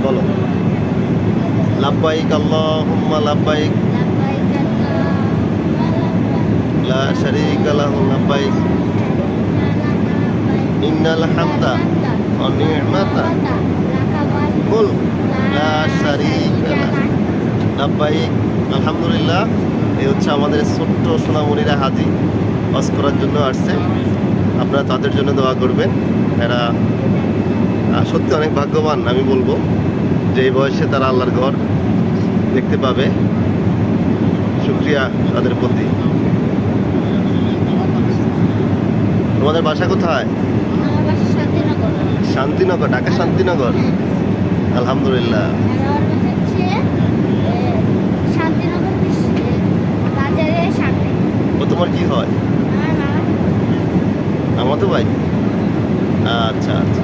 বলো। লাব্বাইক আল্লাহুম্মা লাব্বাইক লা শারীকা লাহু লাব্বাইক ইন্নাল হামদা ওয়া নি'মাতা কুল লা শারীকা লাহু লাব্বাইক। আলহামদুলিল্লাহ। এই হচ্ছে আমাদের ছোট্ট সোনামণিরা হাজি হজ করার জন্য আসছে। আপনারা তাদের জন্য দোয়া করবেন। এরা সত্যি অনেক ভাগ্যবান, আমি বলবো যে এই বয়সে তারা আল্লাহর ঘর দেখতে পাবে। শুকরিয়া তাদের প্রতি। তোমাদের বাসা কোথায়? শান্তিনগর, ঢাকা শান্তিনগর। আলহামদুলিল্লাহ। ও তোমার কি হয়? আমার তো ভাই। আচ্ছা আচ্ছা।